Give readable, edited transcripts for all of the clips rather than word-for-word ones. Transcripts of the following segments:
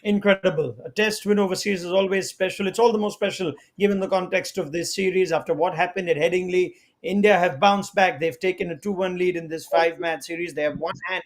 Incredible. A test win overseas is always special. It's all the more special given the context of this series. After what happened at Headingley, India have bounced back. They've taken a 2-1 lead in this five-match series. They have one hand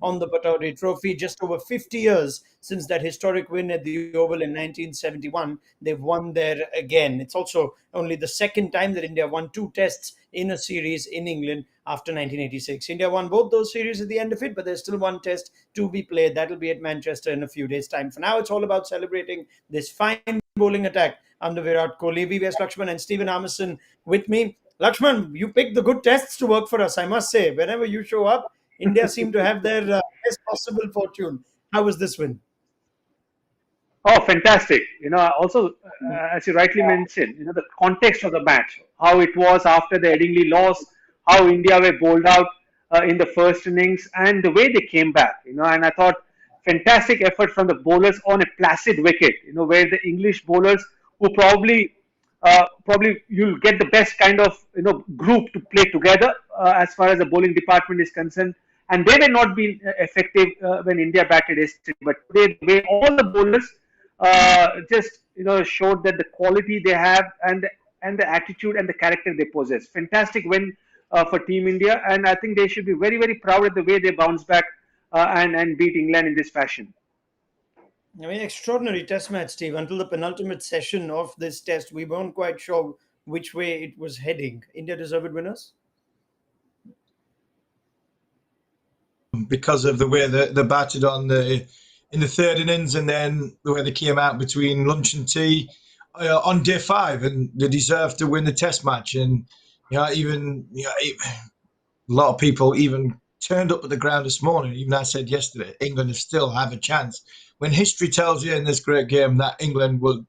on the Pataudi Trophy. Just over 50 years since that historic win at the Oval in 1971, they've won there again. It's also only the second time that India won two tests in a series in England after 1986. India won both those series at the end of it, but there's still one test to be played. That'll be at Manchester in a few days' time. For now, it's all about celebrating this fine bowling attack under Virat Kohli. VVS Laxman and Stephen Harmison with me. Laxman, you picked the good tests to work for us, I must say. Whenever you show up, India seem to have their best possible fortune. How was this win? Oh, fantastic. Also, as you rightly mentioned, the context of the match, how it was after the Headingley loss, how India were bowled out in the first innings, and the way they came back, and I thought fantastic effort from the bowlers on a placid wicket, where the English bowlers who probably you'll get the best kind of, group to play together as far as the bowling department is concerned. And they may not be effective when India batted yesterday, but today, the way all the bowlers just showed that the quality they have and the attitude and the character they possess. Fantastic win for Team India, and I think they should be very, very proud of the way they bounced back and beat England in this fashion. I mean, extraordinary test match, Steve. Until the penultimate session of this test, we weren't quite sure which way it was heading. India deserved winners. Because of the way they batted in the third innings, and then the way they came out between lunch and tea on day 5, and they deserved to win the test match. And a lot of people even turned up at the ground this morning. Even I said yesterday, England still have a chance. When history tells you in this great game that England will,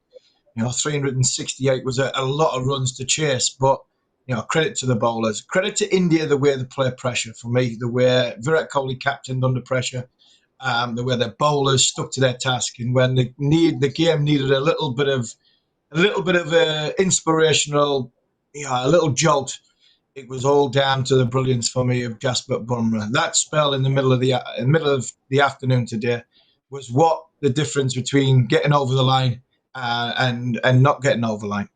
368 was a lot of runs to chase, but credit to the bowlers, credit to India, the way they play pressure. For me, the way Virat Kohli captained under pressure, the way the bowlers stuck to their task, and when the game needed a little bit of inspirational, a little jolt, it was all down to the brilliance for me of Jasprit Bumrah. That spell in the middle of the afternoon today was what the difference between getting over the line and not getting over the line.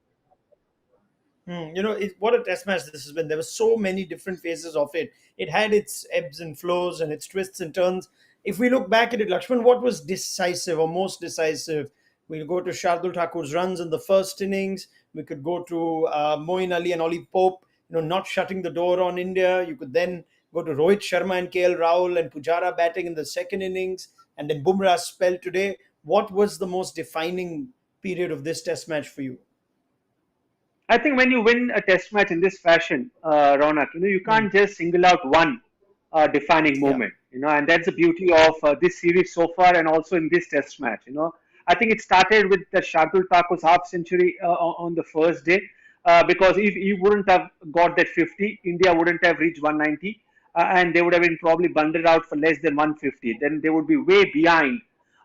What a test match this has been. There were so many different phases of it. It had its ebbs and flows and its twists and turns. If we look back at it, Lakshman, what was decisive or most decisive? We'll go to Shardul Thakur's runs in the first innings. We could go to Moeen Ali and Ollie Pope, not shutting the door on India. You could then go to Rohit Sharma and KL Rahul and Pujara batting in the second innings, and then Bumrah's spell today. What was the most defining period of this test match for you? I think when you win a test match in this fashion, Ronak, you can't just single out one defining moment, and that's the beauty of this series so far, and also in this test match. I think it started with the Shardul Thakur's half century on the first day, because if he wouldn't have got that 50, India wouldn't have reached 190, and they would have been probably bundled out for less than 150. Then they would be way behind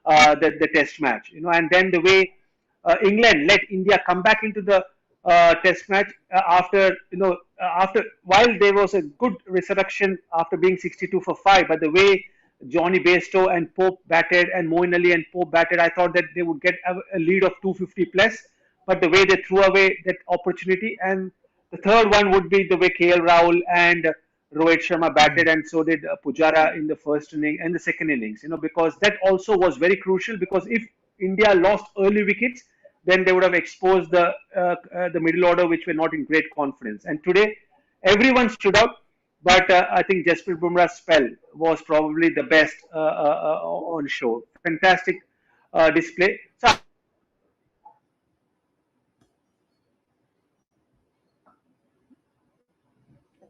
the test match, and then the way England let India come back into the test match after while there was a good resurrection after being 62 for 5, but the way Johnny Bairstow and Pope batted and Moeen Ali and Pope batted, I thought that they would get a lead of 250 plus, but the way they threw away that opportunity. And the third one would be the way KL Rahul and Rohit Sharma batted, and so did Pujara in the first inning and the second innings, because that also was very crucial, because if India lost early wickets, then they would have exposed the middle order, which were not in great confidence. And today, everyone stood out, but I think Jasprit Bumrah's spell was probably the best on show. Fantastic display. So,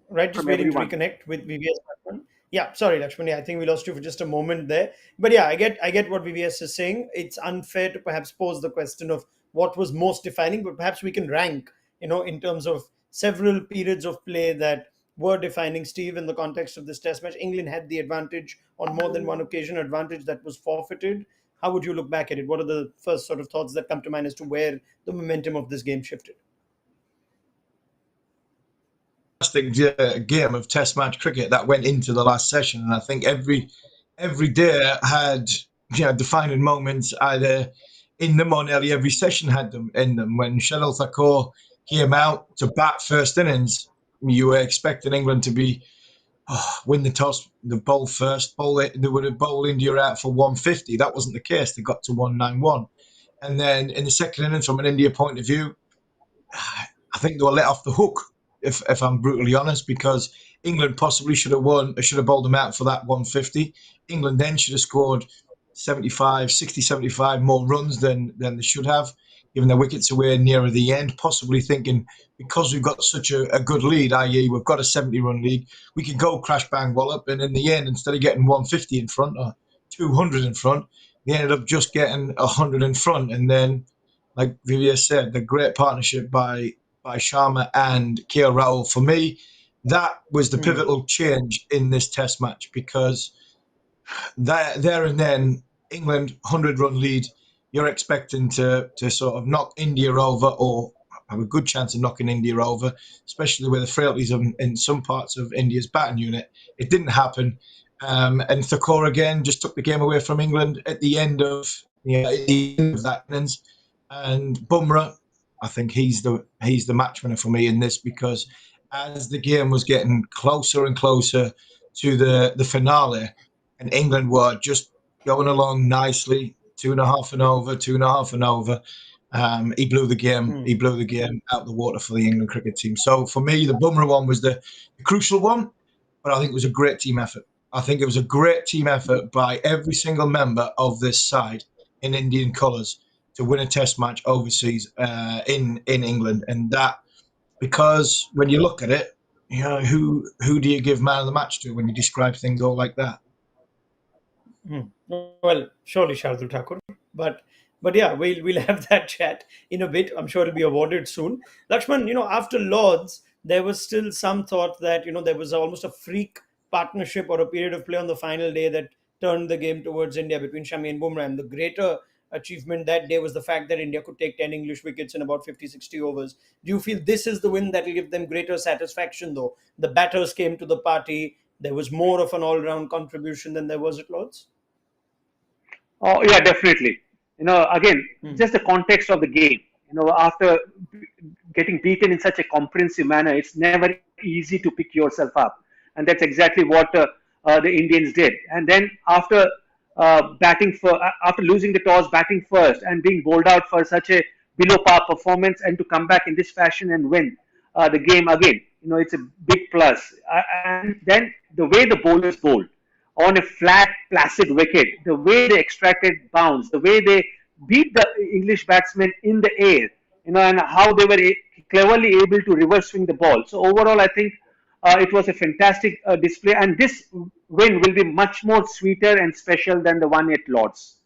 right, just waiting everyone. to reconnect with VVS. Lakshman. Yeah, sorry, Lakshman. Yeah, I think we lost you for just a moment there. But yeah, I get what VVS is saying. It's unfair to perhaps pose the question of what was most defining, but perhaps we can rank, in terms of several periods of play that were defining. Steve, in the context of this test match, England had the advantage on more than one occasion, advantage that was forfeited. How would you look back at it? What are the first sort of thoughts that come to mind as to where the momentum of this game shifted? Fantastic game of Test match cricket that went into the last session, and I think every day had defining moments either in them or nearly every session had them in them. When Cheryl Thakur came out to bat first innings, you were expecting England to be win the toss, the bowl first, they would have bowled India out for 150. That wasn't the case. They got to 191. And then in the second innings, from an India point of view, I think they were let off the hook, if I'm brutally honest, because England possibly should have won, should have bowled them out for that 150. England then should have scored 75 more runs than they should have, given their wickets away nearer the end, possibly thinking because we've got such a good lead, i.e. we've got a 70-run lead, we can go crash, bang, wallop, and in the end, instead of getting 150 in front or 200 in front, they ended up just getting 100 in front. And then, like VVS said, the great partnership by Sharma and KL Rahul, for me, that was the pivotal change in this test match, because there and then, England 100-run lead, you're expecting to sort of knock India over, or have a good chance of knocking India over, especially with the frailties in some parts of India's batting unit. It didn't happen. And Thakur again just took the game away from England at the end of that innings. And Bumrah, I think he's the match winner for me in this, because as the game was getting closer and closer to the finale, and England were just going along nicely, 2.5 and over, 2.5 and over. He blew the game. He blew the game out the water for the England cricket team. So for me, the Bumrah one was the crucial one, but I think it was a great team effort. I think it was a great team effort by every single member of this side in Indian colours to win a test match overseas in England. And that, because when you look at it, who do you give man of the match to when you describe things all like that? Well, surely Shardul Thakur, but yeah, we'll have that chat in a bit. I'm sure it'll be awarded soon. Lakshman, after Lords, there was still some thought that there was almost a freak partnership or a period of play on the final day that turned the game towards India between Shami and Bumrah. And the greater achievement that day was the fact that India could take 10 English wickets in about 50, 60 overs. Do you feel this is the win that will give them greater satisfaction, though? The batters came to the party. There was more of an all-round contribution than there was at Lords? Oh, yeah, definitely. Again, just the context of the game. After getting beaten in such a comprehensive manner, it's never easy to pick yourself up. And that's exactly what the Indians did. And then after after losing the toss, batting first and being bowled out for such a below par performance, and to come back in this fashion and win the game again, it's a big plus. And then the way the bowlers bowled on a flat, placid wicket, the way they extracted bounce, the way they beat the English batsmen in the air, and how they were cleverly able to reverse swing the ball. So overall, I think it was a fantastic display, and this win will be much more sweeter and special than the one at Lords.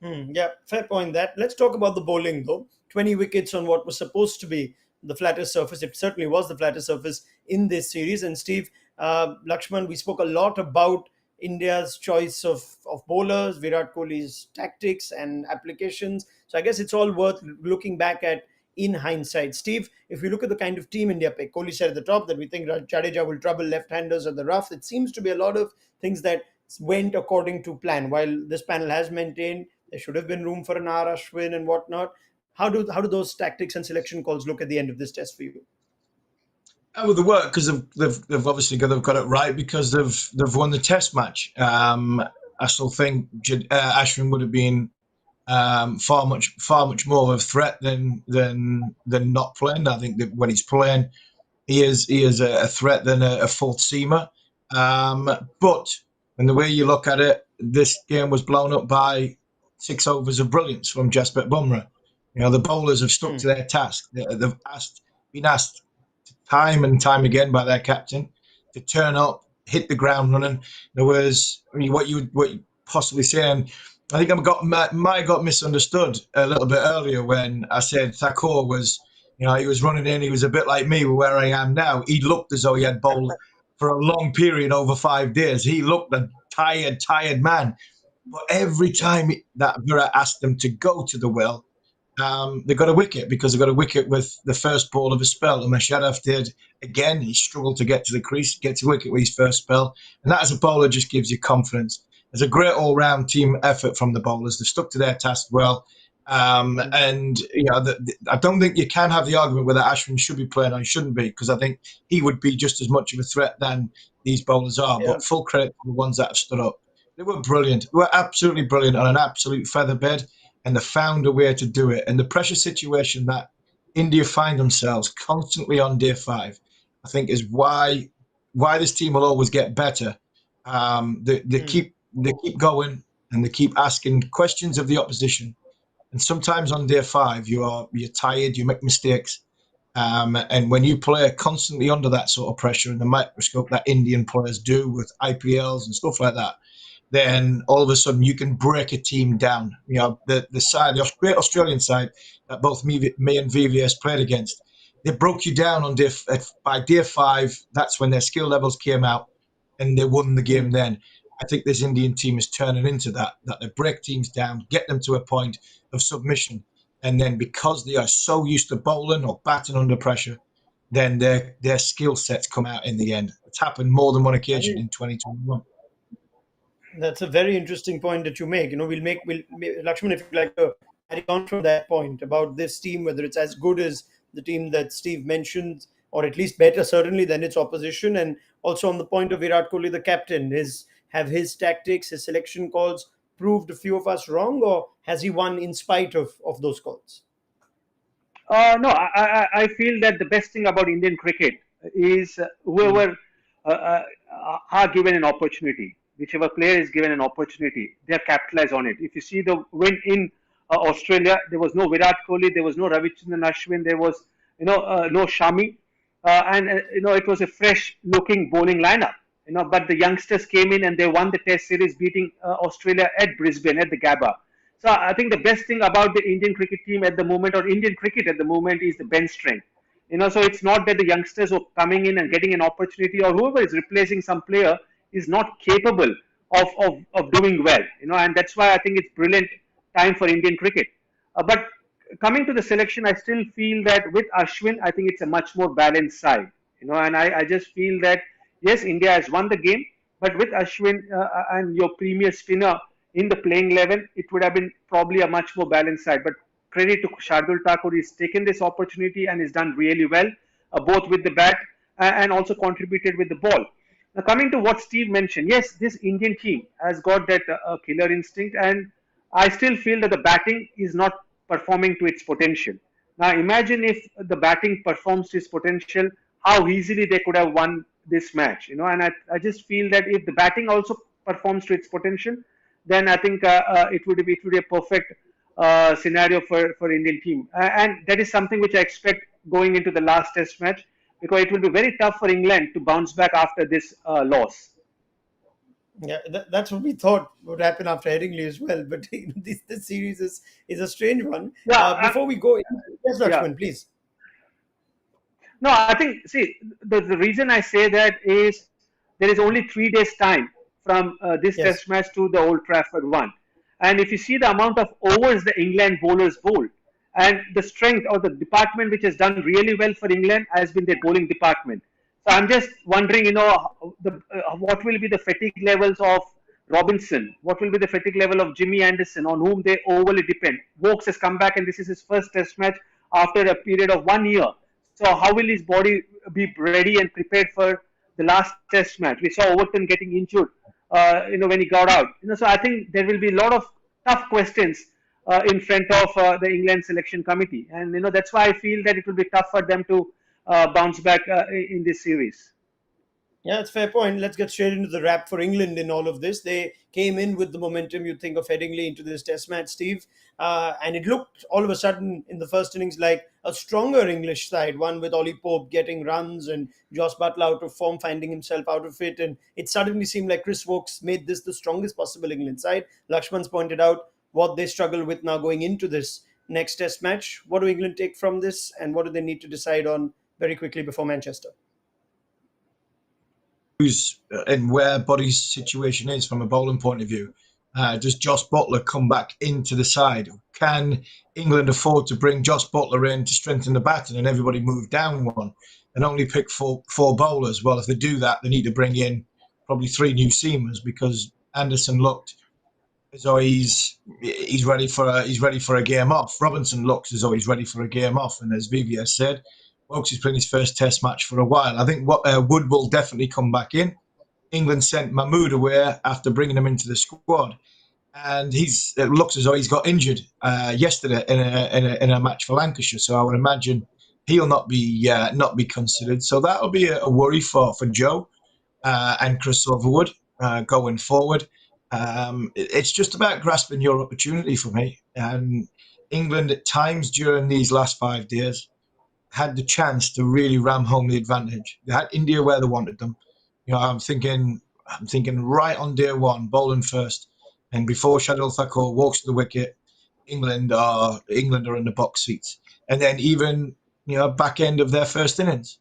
Yeah, fair point. Let's talk about the bowling, though. 20 wickets on what was supposed to be the flattest surface. It certainly was the flattest surface in this series. And Steve, Lakshman, we spoke a lot about India's choice of bowlers, Virat Kohli's tactics and applications. So I guess it's all worth looking back at in hindsight. Steve, if we look at the kind of team India picked, Kohli said at the top that we think Jadeja will trouble left-handers at the rough. It seems to be a lot of things that went according to plan. While this panel has maintained there should have been room for an R. Ashwin and whatnot, how do those tactics and selection calls look at the end of this test for you? Well, they work because they've obviously got it right, because they've won the test match. I still think Ashwin would have been far much more of a threat than not playing. I think that when he's playing, he is a threat than a fourth seamer. But in the way you look at it, this game was blown up by 6 overs of brilliance from Jasprit Bumrah. The bowlers have stuck to their task. They've been asked time and time again by their captain to turn up, hit the ground running. There was what you possibly saying. I think I got misunderstood a little bit earlier when I said Thakur was, he was running in. He was a bit like me where I am now. He looked as though he had bowled for a long period over 5 days. He looked a tired man. But every time that Virat asked them to go to the well, they got a wicket, because they got a wicket with the first ball of a spell. And Musharraf did again. He struggled to get to the crease, get to wicket with his first spell. And that as a bowler just gives you confidence. It's a great all-round team effort from the bowlers. They stuck to their task well. And I don't think you can have the argument whether Ashwin should be playing or he shouldn't be, because I think he would be just as much of a threat than these bowlers are. Yeah. But full credit to the ones that have stood up. They were brilliant. They were absolutely brilliant on an absolute feather bed, and they found a way to do it. And the pressure situation that India find themselves constantly on day 5, I think, is why this team will always get better. They keep going, and they keep asking questions of the opposition. And sometimes on day 5, you're tired, you make mistakes. And when you play constantly under that sort of pressure and the microscope that Indian players do with IPLs and stuff like that, then all of a sudden you can break a team down. The great Australian side that both me and VVS played against, they broke you down by day 5. That's when their skill levels came out, and they won the game then. I think this Indian team is turning into that they break teams down, get them to a point of submission, and then because they are so used to bowling or batting under pressure, then their skill sets come out in the end. It's happened more than one occasion in 2021. That's a very interesting point that you make. Lakshman, if you'd like to carry on from that point about this team, whether it's as good as the team that Steve mentioned, or at least better certainly than its opposition, and also on the point of Virat Kohli, the captain, have his tactics, his selection calls proved a few of us wrong, or has he won in spite of those calls? No, I feel that the best thing about Indian cricket is whoever are given an opportunity, whichever player is given an opportunity, they have capitalized on it. If you see the win in Australia, there was no Virat Kohli, there was no Ravichandran Ashwin, there was no Shami, and it was a fresh-looking bowling lineup. But the youngsters came in and they won the Test series, beating Australia at Brisbane at the Gabba. So I think the best thing about the Indian cricket team at the moment, or Indian cricket at the moment, is the bench strength. So it's not that the youngsters are coming in and getting an opportunity, or whoever is replacing some player is not capable of doing well. And that's why I think it's brilliant time for Indian cricket. But coming to the selection, I still feel that with Ashwin, I think it's a much more balanced side. And I just feel that yes, India has won the game, but with Ashwin and your premier spinner in the playing 11, it would have been probably a much more balanced side. But credit to Shardul Thakur, he's taken this opportunity and has done really well, both with the bat and also contributed with the ball. Now, coming to what Steve mentioned, yes, this Indian team has got that killer instinct, and I still feel that the batting is not performing to its potential. Now, imagine if the batting performs to its potential, how easily they could have won this match. And I just feel that if the batting also performs to its potential, then I think it would be a perfect scenario for Indian team. And that is something which I expect going into the last Test match, because it will be very tough for England to bounce back after this loss. Yeah, that's what we thought would happen after Headingley as well. But this series is a strange one. Yeah, Before we go, yes, Lakshman, yeah. please. No, I think, see, the reason I say that is there is only 3 days time from this Yes. Test match to the Old Trafford one. And if you see the amount of overs the England bowlers bowl, and the strength or the department which has done really well for England has been their bowling department. So I'm just wondering, what will be the fatigue levels of Robinson? What will be the fatigue level of Jimmy Anderson, on whom they overly depend? Vokes has come back, and this is his first Test match after a period of 1 year. So how will his body be ready and prepared for the last Test match? We saw Overton getting injured, when he got out. So I think there will be a lot of tough questions in front of the England selection committee, and that's why I feel that it will be tough for them to bounce back in this series. Yeah, it's a fair point. Let's get straight into the wrap for England in all of this. They came in with the momentum, you'd think, of Headingley into this Test match, Steve. And it looked all of a sudden in the first innings like a stronger English side, one with Ollie Pope getting runs and Joss Buttler out of form, finding himself out of it. And it suddenly seemed like Chris Woakes made this the strongest possible England side. Lakshman's pointed out what they struggle with now going into this next Test match. What do England take from this, and what do they need to decide on very quickly before Manchester? Who's and where Body's situation is from a bowling point of view. Does Joss Buttler come back into the side? Can England afford to bring Joss Buttler in to strengthen the batting and everybody move down one and only pick four bowlers? Well, if they do that, they need to bring in probably 3 new seamers, because Anderson looked as though he's ready for a game off. Robinson looks as though he's ready for a game off, and as VVS said, Wilkes is playing his first Test match for a while. I think Wood will definitely come back in. England sent Mahmood away after bringing him into the squad, and it looks as though he's got injured yesterday in a match for Lancashire. So I would imagine he'll not be considered. So that'll be a worry for Joe and Chris Silverwood going forward. It's just about grasping your opportunity for me. And England at times during these last 5 days had the chance to really ram home the advantage. They had India where they wanted them. I'm thinking right on day one, bowling first, and before Shadil Thakur walks to the wicket, England are in the box seats. And then even back end of their first innings,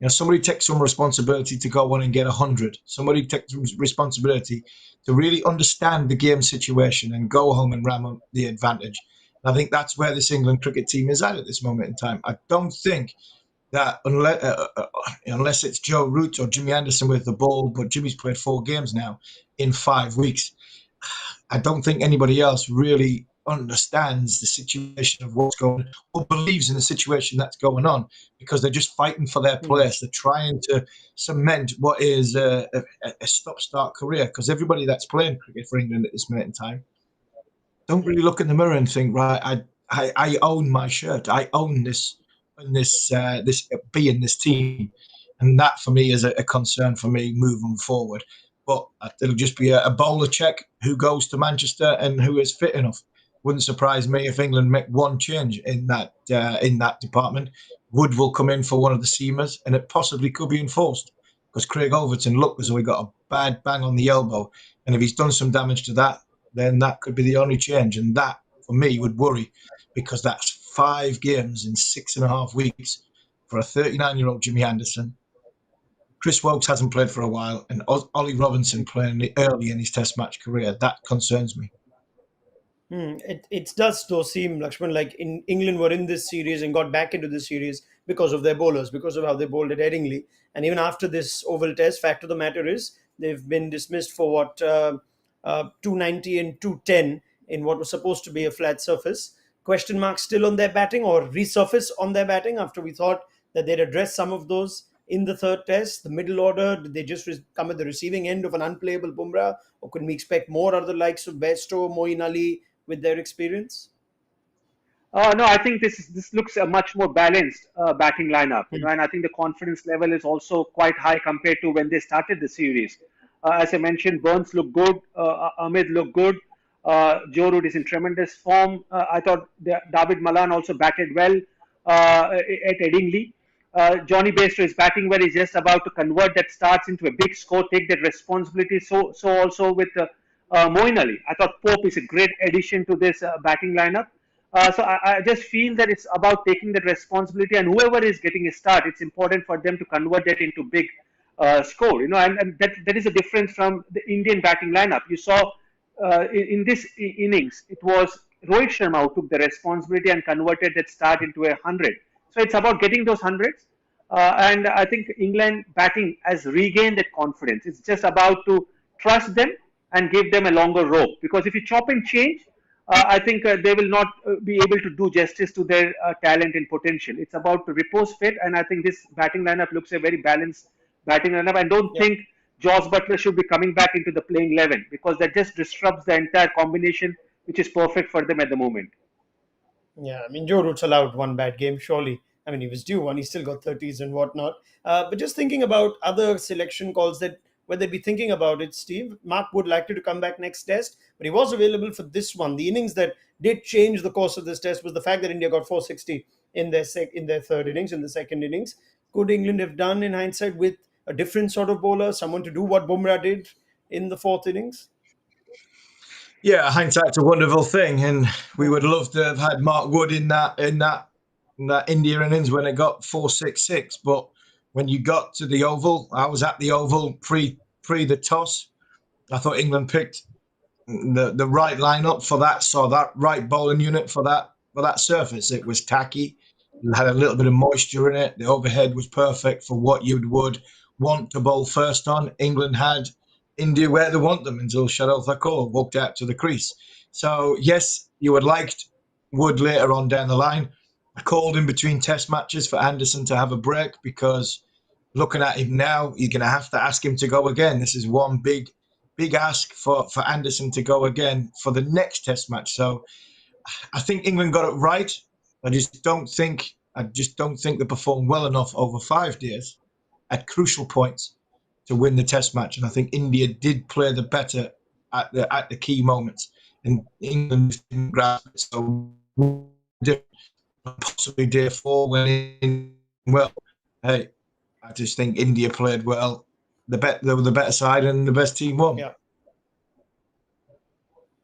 somebody takes some responsibility to go on and get 100. Somebody takes responsibility to really understand the game situation and go home and ram up the advantage. And I think that's where this England cricket team is at this moment in time. I don't think that unless it's Joe Root or Jimmy Anderson with the ball, but Jimmy's played 4 games now in 5 weeks. I don't think anybody else really understands the situation of what's going on or believes in the situation that's going on, because they're just fighting for their place. They're trying to cement what is a stop-start career, because everybody that's playing cricket for England at this minute in time don't really look in the mirror and think, right, I own my shirt. I own this being this team. And that for me is a concern for me moving forward. But it'll just be a bowler check who goes to Manchester and who is fit enough. Wouldn't surprise me if England make one change in that department. Wood will come in for one of the seamers, and it possibly could be enforced, because Craig Overton looked as though he got a bad bang on the elbow, and if he's done some damage to that, then that could be the only change, and that for me would worry, because that's 5 games in 6.5 weeks for a 39-year-old Jimmy Anderson. Chris Wilkes hasn't played for a while, and Ollie Robinson playing early in his Test match career. That concerns me. It does though seem, Laxman, like England were in this series and got back into this series because of their bowlers, because of how they bowled at Headingley. And even after this Oval Test, fact of the matter is they've been dismissed for 290 and 210 in what was supposed to be a flat surface. Question marks still on their batting, or resurface on their batting, after we thought that they'd address some of those in the third test. The middle order, did they just come at the receiving end of an unplayable Bumrah, or could we expect more out of the likes of Bairstow, Moeen Ali with their experience? No, I think this looks a much more balanced batting lineup, and I think the confidence level is also quite high compared to when they started the series. As I mentioned, Burns looked good, Ahmed looked good, Joe Root is in tremendous form. I thought David Malan also batted well at Headingley. Johnny Bairstow is batting well. He's just about to convert that starts into a big score, take that responsibility. So also with Moeen Ali. I thought Pope is a great addition to this batting lineup. So I just feel that it's about taking that responsibility, and whoever is getting a start, it's important for them to convert that into big score. And that is a difference from the Indian batting lineup. You saw in this innings, it was Rohit Sharma who took the responsibility and converted that start into 100. So it's about getting those hundreds. And I think England batting has regained that confidence. It's just about to trust them and give them a longer rope. Because if you chop and change, I think they will not be able to do justice to their talent and potential. It's about to repose fit, and I think this batting lineup looks a very balanced batting lineup. I don't think Joss Butler should be coming back into the playing 11, because that just disrupts the entire combination, which is perfect for them at the moment. Yeah, I mean, Joe Root's allowed one bad game, surely. I mean, he was due one. He still got 30s and whatnot. But just thinking about other selection calls that where they'd be thinking about it, Steve. Mark would like you to come back next test, but he was available for this one. The innings that did change the course of this test was the fact that India got 460 in their third innings, in the second innings. Could England have done, in hindsight, with a different sort of bowler, someone to do what Bumrah did in the fourth innings? Yeah, hindsight's a wonderful thing, and we would love to have had Mark Wood in that India innings when it got 466. But when you got to the Oval, I was at the Oval pre the toss. I thought England picked the right lineup for that, so that right bowling unit for that surface. It was tacky, it had a little bit of moisture in it. The overhead was perfect for what you would want to bowl first on. England had India where they want them until Shardul Thakur walked out to the crease. So yes, you would liked Wood later on down the line. I called in between test matches for Anderson to have a break because looking at him now, you're going to have to ask him to go again. This is one big ask for Anderson to go again for the next test match. So I think England got it right. I just don't think they performed well enough over 5 days at crucial points to win the test match. And I think India did play the better at the key moments. And England didn't grasp it. So possibly day 4 when well. Hey, I just think India played well. They were the better side and the best team won. Yeah.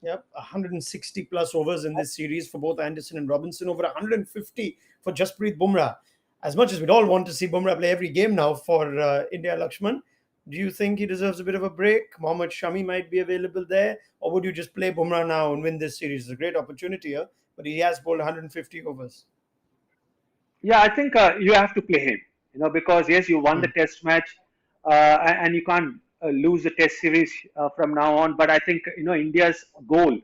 Yep, 160 plus overs in this series for both Anderson and Robinson, over 150 for Jasprit Bumrah. As much as we'd all want to see Bumrah play every game now for India, Laxman, do you think he deserves a bit of a break? Mohammad Shami might be available there, or would you just play Bumrah now and win this series? It's a great opportunity here, but he has bowled 150 overs. Yeah, I think you have to play him, because yes, you won the test match, and you can't lose the test series from now on. But I think, India's goal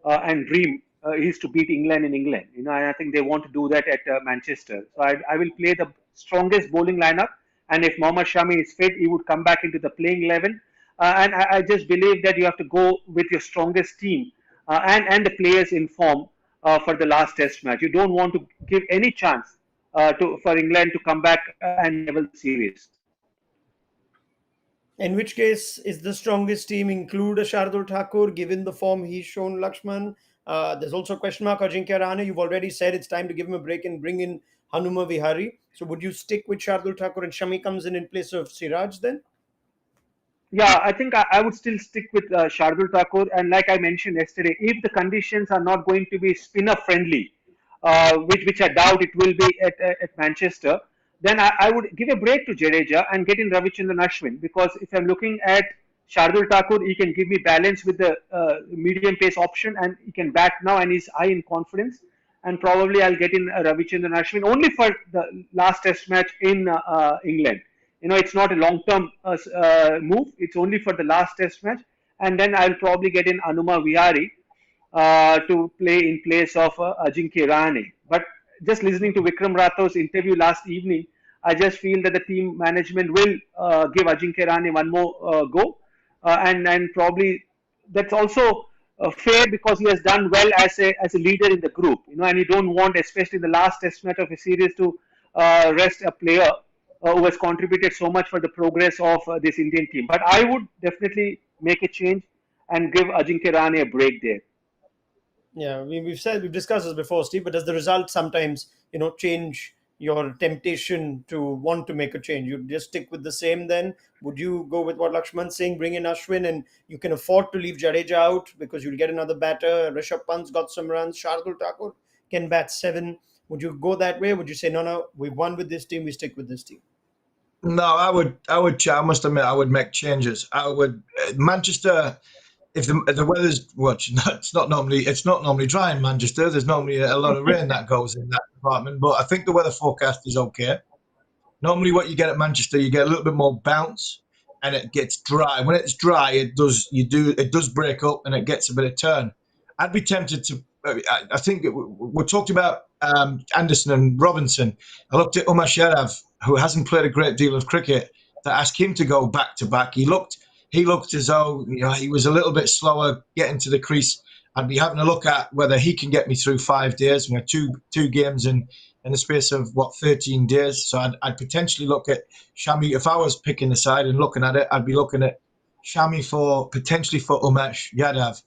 and dream is to beat England in England, and I think they want to do that at Manchester. So I will play the strongest bowling lineup, and if Mohammad Shami is fit, he would come back into the playing 11. And I just believe that you have to go with your strongest team and the players in form for the last test match. You don't want to give any chance for England to come back and level the series. In which case, is the strongest team include a Shardul Thakur, given the form he's shown, Lakshman? There's also a question mark, Ajinkya Rahane. You've already said it's time to give him a break and bring in Hanuma Vihari. So would you stick with Shardul Thakur and Shami comes in place of Siraj then? Yeah, I think I would still stick with Shardul Thakur. And like I mentioned yesterday, if the conditions are not going to be spinner friendly, which I doubt it will be at Manchester, then I would give a break to Jadeja and get in Ravichandran Ashwin, because if I'm looking at Shardul Thakur, he can give me balance with the medium pace option, and he can bat now and he's high in confidence. And probably I'll get in Ravichandran Ashwin only for the last test match in England. It's not a long-term move. It's only for the last test match. And then I'll probably get in Hanuma Vihari to play in place of Ajinkya Rahane. But just listening to Vikram Ratho's interview last evening, I just feel that the team management will give Ajinkya Rahane one more go. And probably that's also fair, because he has done well as a leader in the group. And you don't want, especially in the last test match of a series, to rest a player who has contributed so much for the progress of this Indian team. But I would definitely make a change and give Ajinkya Rahane a break there. Yeah, we've discussed this before, Steve, but does the result sometimes, change your temptation to want to make a change? You just stick with the same then? Would you go with what Lakshman's saying, bring in Ashwin, and you can afford to leave Jadeja out because you'll get another batter? Rishabh Pant's got some runs. Shardul Thakur can bat 7. Would you go that way? Would you say, no, we've won with this team, we stick with this team? No, I must admit, I would make changes. Manchester, if the weather's it's not normally dry in Manchester. There's normally a lot of rain that goes in that department, but I think the weather forecast is okay. Normally, what you get at Manchester, you get a little bit more bounce, and it gets dry. When it's dry, it does break up, and it gets a bit of turn. I'd be tempted to. I think we talked about Anderson and Robinson. I looked at Umar Sharaf, who hasn't played a great deal of cricket, to ask him to go back to back. He looked as though he was a little bit slower getting to the crease. I'd be having a look at whether he can get me through 5 days. Two games in the space of 13 days. So I'd potentially look at Shami. If I was picking the side and looking at it, I'd be looking at Shami potentially for Umesh Yadav,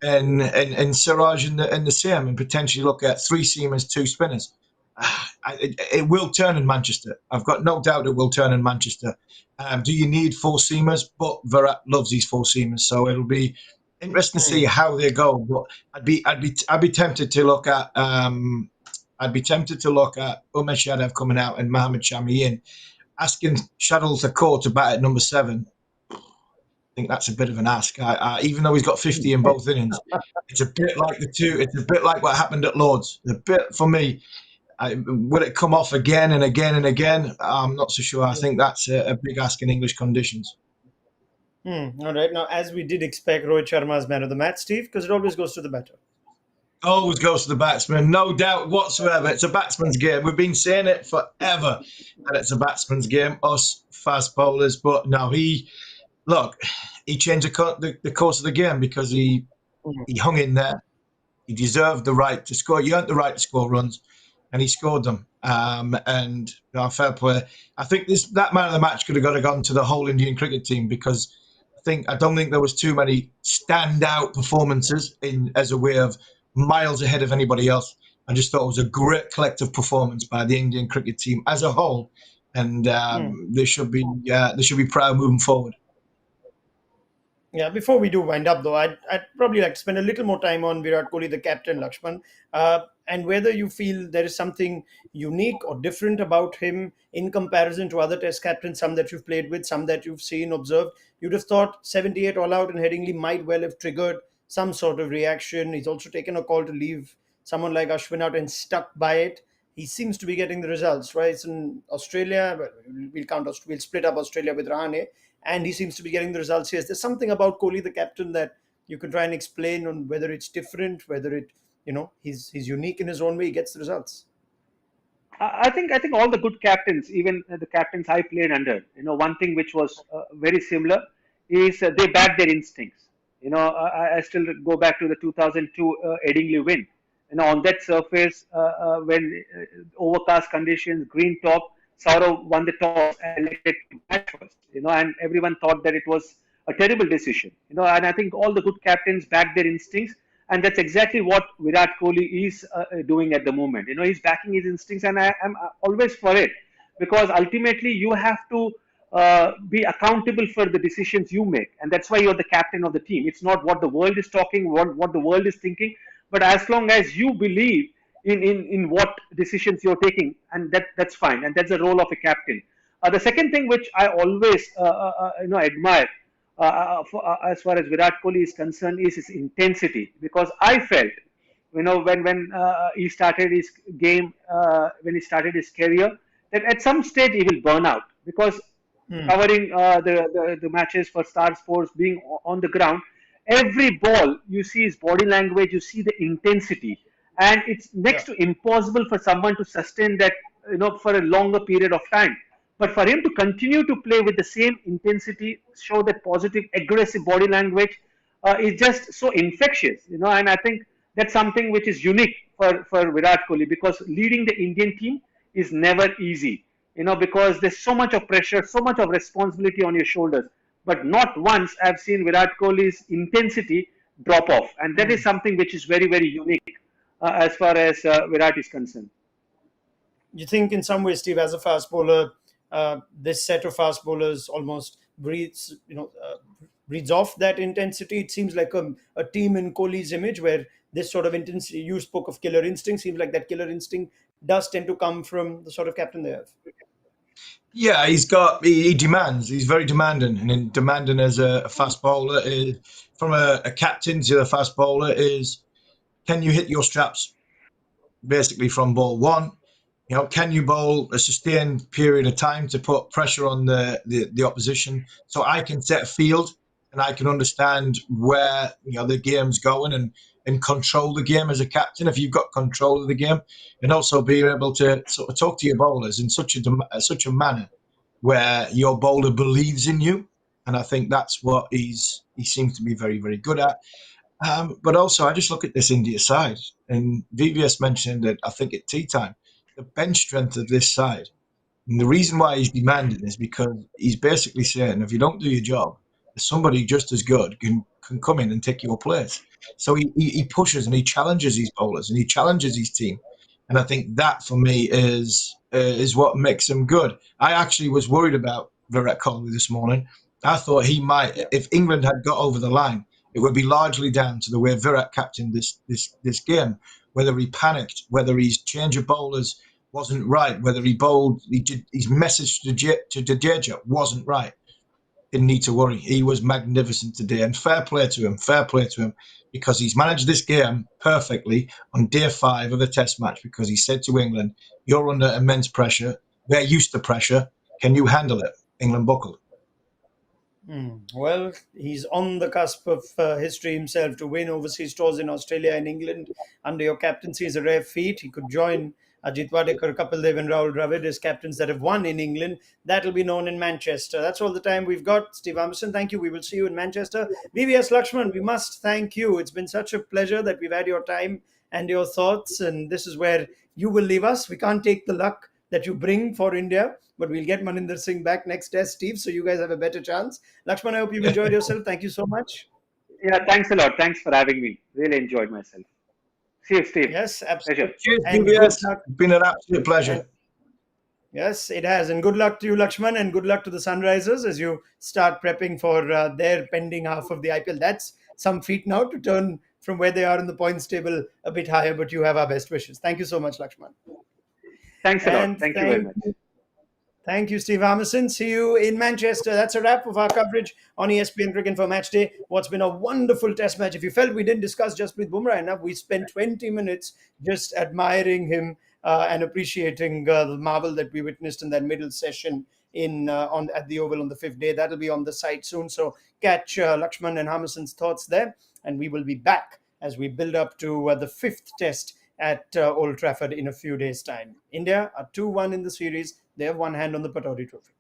and Siraj in the same, and potentially look at 3 seamers, 2 spinners. It will turn in Manchester. I've got no doubt it will turn in Manchester. Do you need 4 seamers? But Virat loves these 4 seamers, so it'll be interesting to see how they go. But I'd be tempted to look at Umesh Yadav coming out and Mohammad Shami in, asking Shardul Thakur to bat at number 7. I think that's a bit of an ask. Even though he's got 50 in both innings, it's a bit like It's a bit like what happened at Lords. A bit for me. Will it come off again and again and again? I'm not so sure. I think that's a big ask in English conditions. All right. Now, as we did expect, Rohit Sharma's man of the match, Steve, because it always goes to the batter. Always goes to the batsman, no doubt whatsoever. It's a batsman's game. We've been saying it forever that it's a batsman's game, us fast bowlers. But no, look, he changed the course of the game because he hung in there. He deserved the right to score. He earned the right to score runs, and he scored them. And fair play. I think that man of the match could have gone to the whole Indian cricket team because I don't think there was too many standout performances as a way of miles ahead of anybody else. I just thought it was a great collective performance by the Indian cricket team as a whole, and they should be proud moving forward. Yeah, before we do wind up, though, I'd probably like to spend a little more time on Virat Kohli, the captain, Lakshman, and whether you feel there is something unique or different about him in comparison to other Test captains, some that you've played with, some that you've seen, observed. You'd have thought 78 all out in Headingley might well have triggered some sort of reaction. He's also taken a call to leave someone like Ashwin out and stuck by it. He seems to be getting the results, right? It's in Australia. Well, we'll split up Australia with Rahane, and he seems to be getting the results here. There's something about Kohli, the captain, that you can try and explain on whether it's different, whether he's unique in his own way. He gets the results. I think all the good captains, even the captains I played under, one thing which was very similar is they back their instincts. I still go back to the 2002 Headingley win. On that surface, when overcast conditions, green top, Saurav won the toss and elected to bat first. And everyone thought that it was a terrible decision. And I think all the good captains back their instincts, and that's exactly what Virat Kohli is doing at the moment. He's backing his instincts, and I am always for it because ultimately you have to be accountable for the decisions you make, and that's why you're the captain of the team. It's not what the world is talking, what the world is thinking, but as long as you believe in what decisions you're taking, and that's fine, and that's the role of a captain. The second thing which I always admire as far as Virat Kohli is concerned is his intensity, because I felt when he started his game, when he started his career, that at some stage he will burn out because covering the matches for Star Sports, being on the ground, every ball you see his body language, you see the intensity, and it's next to impossible for someone to sustain that for a longer period of time. But for him to continue to play with the same intensity, show that positive, aggressive body language, is just so infectious, And I think that's something which is unique for Virat Kohli, because leading the Indian team is never easy, because there's so much of pressure, so much of responsibility on your shoulders. But not once I've seen Virat Kohli's intensity drop off, and that is something which is very, very unique as far as Virat is concerned. You think, in some ways, Steve, as a fast bowler, this set of fast bowlers almost breeds off that intensity? It seems like a team in Kohli's image where this sort of intensity, you spoke of killer instinct, seems like that killer instinct does tend to come from the sort of captain they have. Yeah, he demands. He's very demanding, and in demanding as a fast bowler, from a captain to a fast bowler, is can you hit your straps basically from ball one? Can you bowl a sustained period of time to put pressure on the opposition, so I can set a field and I can understand where the game's going and control the game as a captain. If you've got control of the game, and also being able to sort of talk to your bowlers in such a manner where your bowler believes in you, and I think that's what he seems to be very, very good at. But also, I just look at this India side, and VVS mentioned it, I think, at tea time, the bench strength of this side. And the reason why he's demanding is because he's basically saying, if you don't do your job, somebody just as good can come in and take your place. So he pushes and he challenges his bowlers and he challenges his team. And I think that, for me, is what makes him good. I actually was worried about Virat Kohli this morning. I thought he might, if England had got over the line, it would be largely down to the way Virat captained this game, whether he panicked, whether his change of bowlers wasn't right, whether his message to Jadeja wasn't right. Didn't need to worry. He was magnificent today, and fair play to him, because he's managed this game perfectly on day 5 of the Test match, because he said to England, you're under immense pressure. They're used to pressure. Can you handle it? England buckled. Well, he's on the cusp of history himself. To win overseas tours in Australia and England under your captaincy is a rare feat. He could join Ajit Wadekar, Kapil Dev, and Rahul Dravid as captains that have won in England. That'll be known in Manchester. That's all the time we've got. Steve Harmison, thank you. We will see you in Manchester. VVS Lakshman, we must thank you. It's been such a pleasure that we've had your time and your thoughts, and this is where you will leave us. We can't take the luck that you bring for India, but we'll get Maninder Singh back next test, Steve, so you guys have a better chance. Lakshman, I hope you've enjoyed yourself. Thank you so much. Yeah, thanks a lot. Thanks for having me. Really enjoyed myself. See you, Steve. Yes, Pleasure. absolutely. Cheers, And good BBS. luck. It's been an absolute And pleasure. yes, it has. And good luck to you, Lakshman, and good luck to the Sunrisers as you start prepping for their pending half of the IPL. That's some feat now to turn from where they are in the points table a bit higher, but you have our best wishes. Thank you so much, Lakshman. Thanks a lot. And Thank you very much. thank you, Steve Harmison. See you in Manchester. That's a wrap of our coverage on ESPN Cricket for Match Day. What's been a wonderful test match. If you felt we didn't discuss Jasprit Bumrah enough, we spent 20 minutes just admiring him and appreciating the marvel that we witnessed in that middle session in on at the Oval on the fifth day. That'll be on the site soon. So catch Lakshman and Harmison's thoughts there, and we will be back as we build up to the fifth test at Old Trafford in a few days' time. India are 2-1 in the series. They have one hand on the Pataudi Trophy.